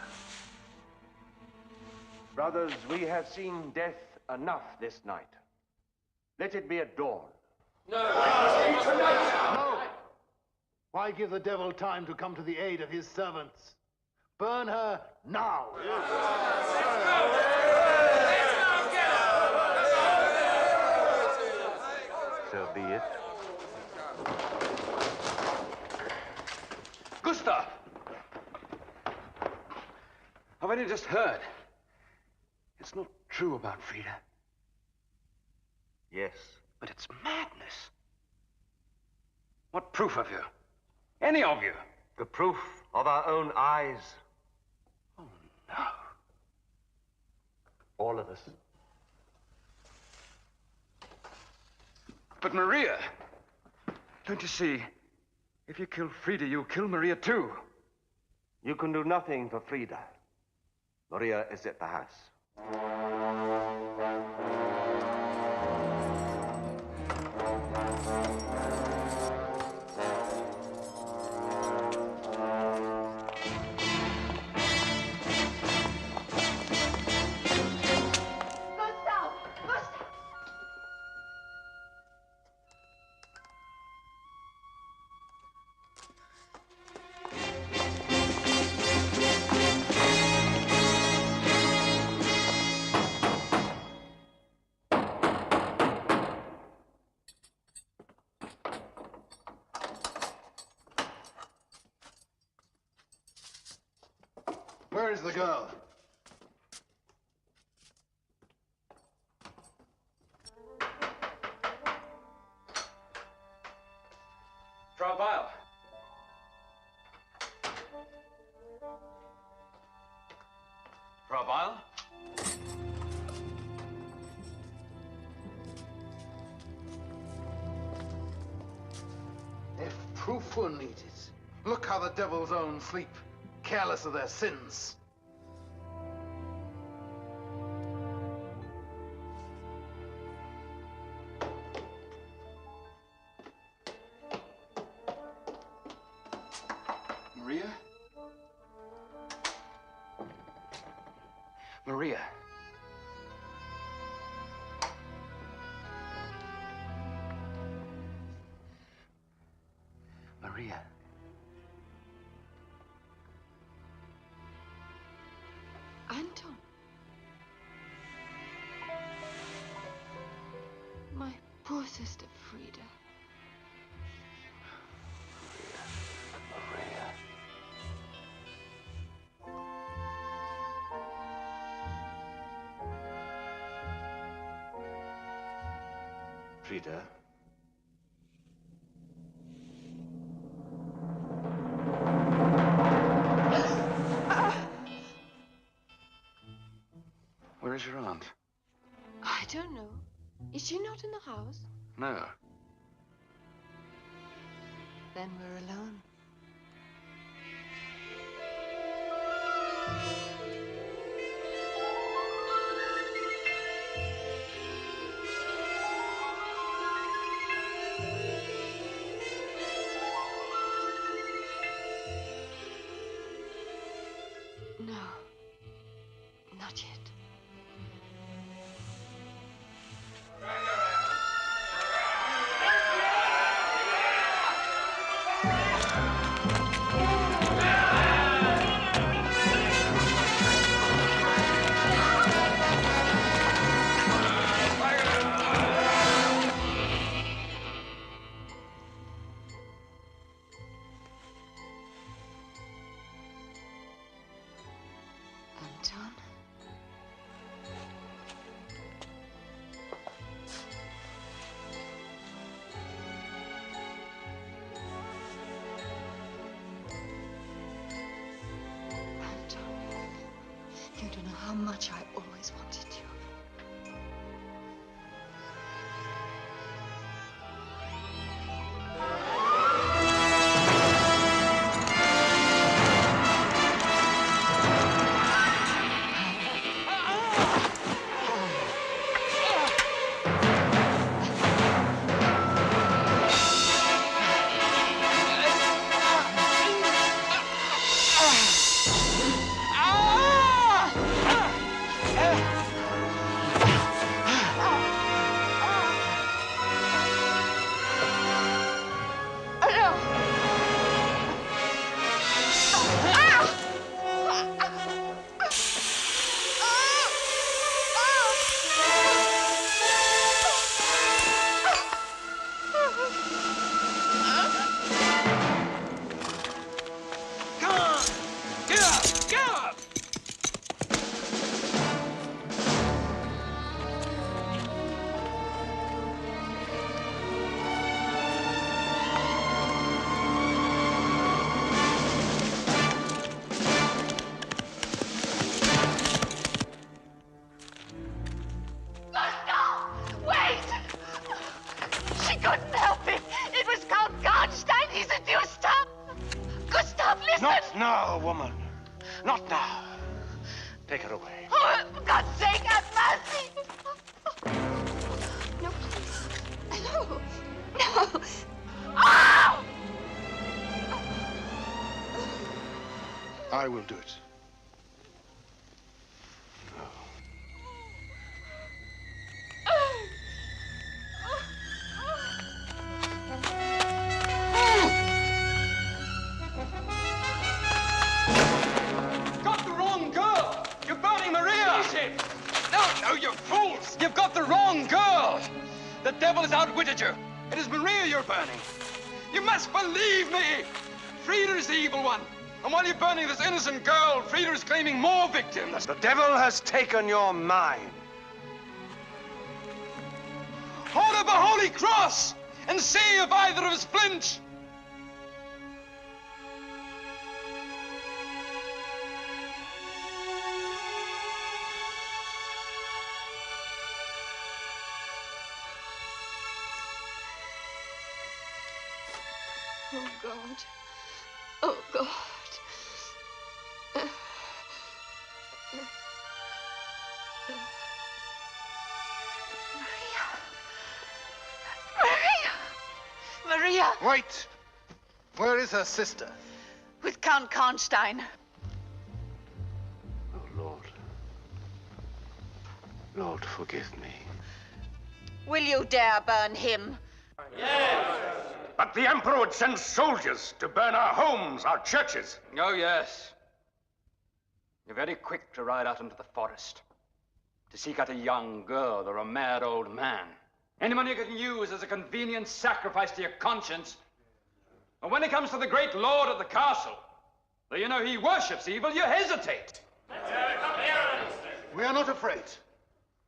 Brothers, we have seen death enough this night. Let it be at dawn. No! No! Why give the devil time to come to the aid of his servants? Burn her now! So be it. Gustav! I've only just heard. It's not true about Frieda. Yes. But it's madness. What proof have you? Any of you? The proof of our own eyes. Oh, no. All of us. But Maria, don't you see? If you kill Frieda, you kill Maria too. You can do nothing for Frieda. Maria is at the house. Where is the girl? Frau Weil. Frau Weil? If proof were needed, look how the devil's own sleep, careless of their sins. Maria? Maria. Maria. Anton. My poor sister Frieda. Frieda. Where is your aunt? I don't know. Is she not in the house? No. Then we're alone. No, not yet. Anton? Anton, you don't know how much I always wanted you. Gallop! Now, woman. Not now. Take her away. Oh, for God's sake, have mercy! No, please. No. No. Oh! I will do it. You've got the wrong girl! The devil has outwitted you. It is Maria you're burning. You must believe me! Frieda is the evil one. And while you're burning this innocent girl, Frieda is claiming more victims. The devil has taken your mind. Hold up a holy cross and see if either of us flinch. Oh, God. Oh, God. Maria! Wait! Where is her sister? With Count Karnstein. Oh, Lord. Lord, forgive me. Will you dare burn him? Yes! But the Emperor would send soldiers to burn our homes, our churches. Oh, yes. You're very quick to ride out into the forest, to seek out a young girl or a mad old man. Anyone you can use as a convenient sacrifice to your conscience. And when it comes to the great lord of the castle, though you know he worships evil, you hesitate. We are not afraid.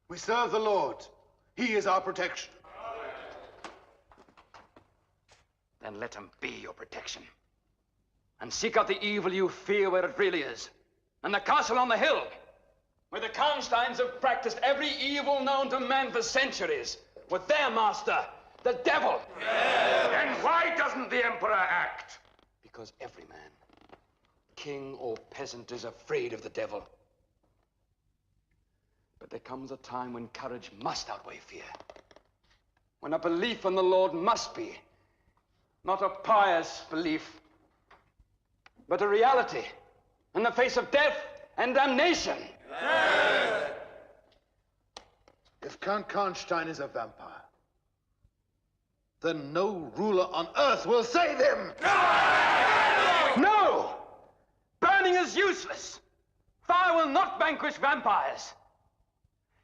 We serve the Lord. He is our protection. Then let him be your protection. And seek out the evil you fear where it really is. And the castle on the hill, where the Karnsteins have practiced every evil known to man for centuries, with their master, the devil. Yeah. Then why doesn't the Emperor act? Because every man, king or peasant, is afraid of the devil. But there comes a time when courage must outweigh fear. When a belief in the Lord must be not a pious belief, but a reality in the face of death and damnation. Yeah. If Count Karnstein is a vampire, then no ruler on earth will save him! No! Burning is useless. Fire will not vanquish vampires.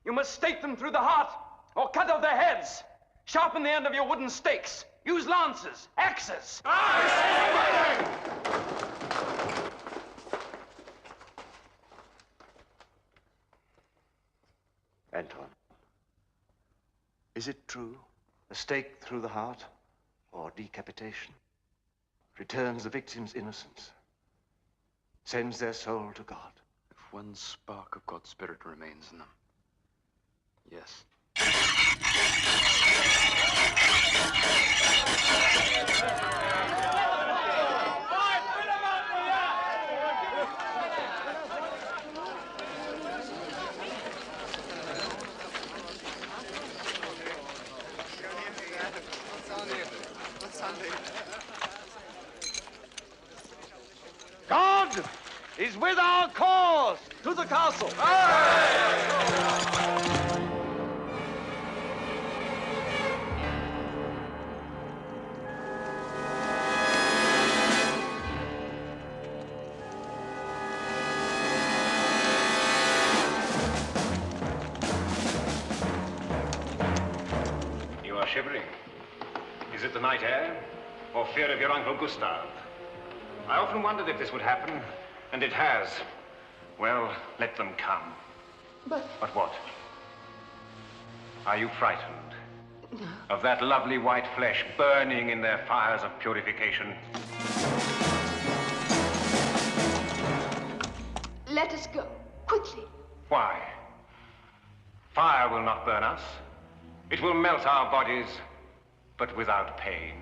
You must stake them through the heart or cut off their heads. Sharpen the end of your wooden stakes. Use lances, axes. Anton, is it true? A stake through the heart or decapitation returns the victim's innocence, sends their soul to God. If one spark of God's spirit remains in them, yes. God is with our cause. To the castle. You are shivering. Is it the night air or fear of your Uncle Gustav? I often wondered if this would happen, And it has. Well, let them come. But what? Are you frightened? No. Of that lovely white flesh burning in their fires of purification? let us go, quickly. Why? Fire will not burn us. It will melt our bodies, but without pain.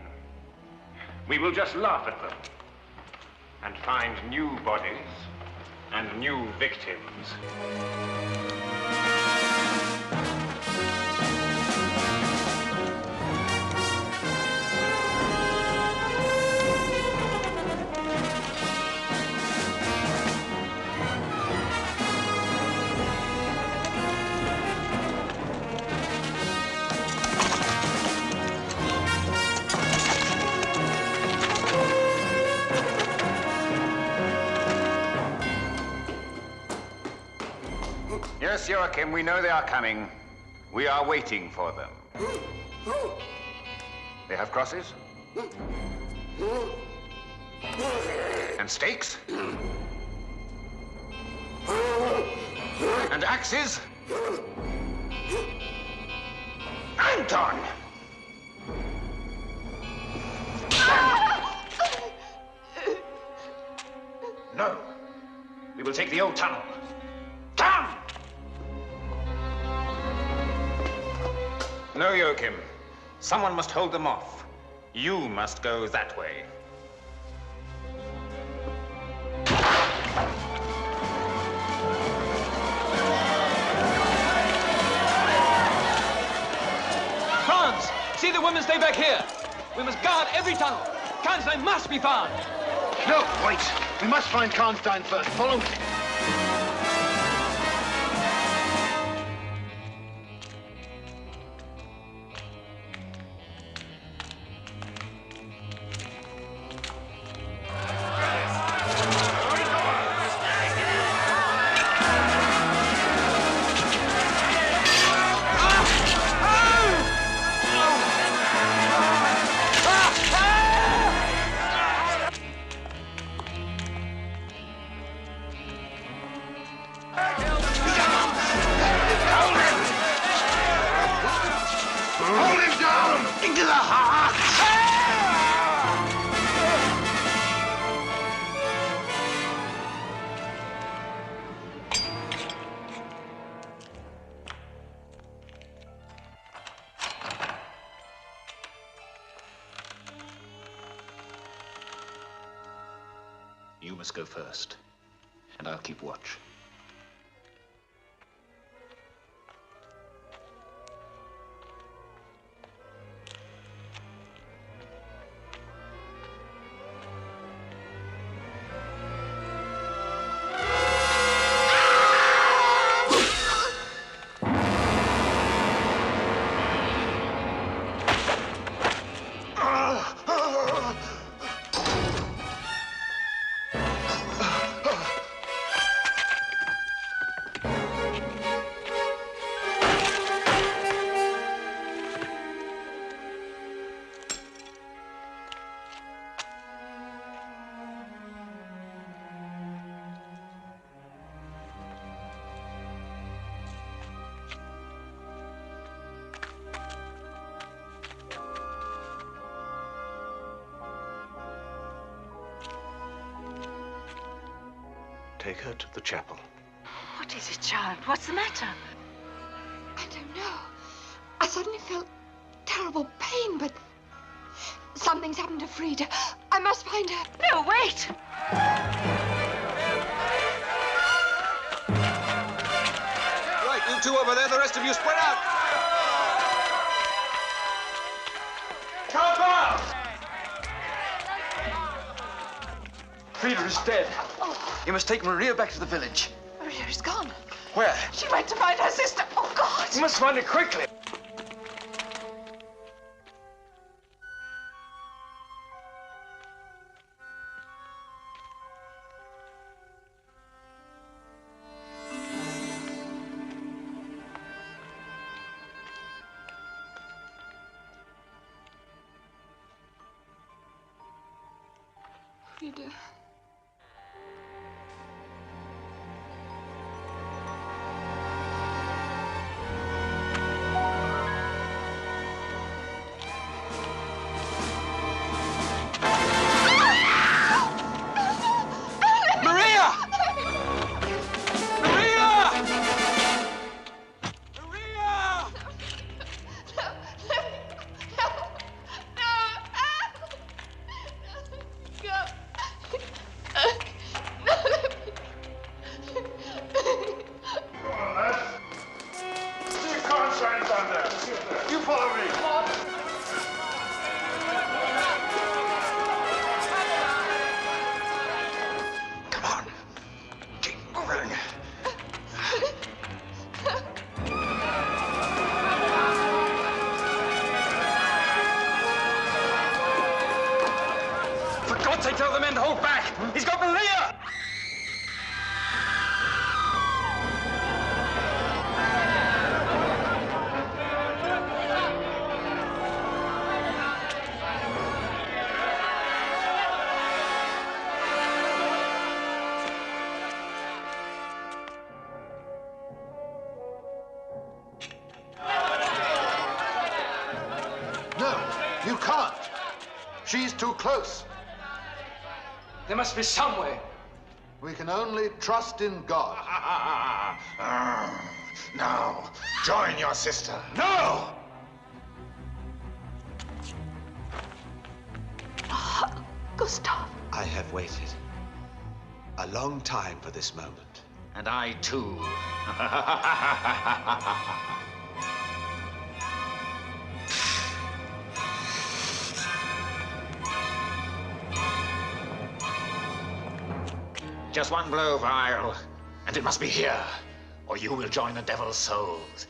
We will just laugh at them and find new bodies and new victims. Yes, Joachim, we know they are coming. We are waiting for them. They have crosses? And stakes? And axes? Anton! No. We will take the old tunnel. Come! No, Joachim. Someone must hold them off. You must go that way. Franz, see the women stay back here. We must guard every tunnel. Karnstein must be found. No, wait. We must find Karnstein first. Follow me. You must go first, and I'll keep watch. Take her to the chapel. What is it, child? What's the matter? I don't know. I suddenly felt terrible pain, but something's happened to Frieda. I must find her. No, wait! Right, you two over there, the rest of you spread out. Come out! Frieda is dead. You must take Maria back to the village. Maria is gone. Where? She went to find her sister. Oh, God! You must find her quickly. Frieda. tell the men to hold back. He's got Maria! You can't. She's too close. There must be some way. We can only trust in God. Now, join your sister. No! Gustav. I have waited a long time for this moment. And I too. Just one blow, Weil, and it must be here, or you will join the devil's souls.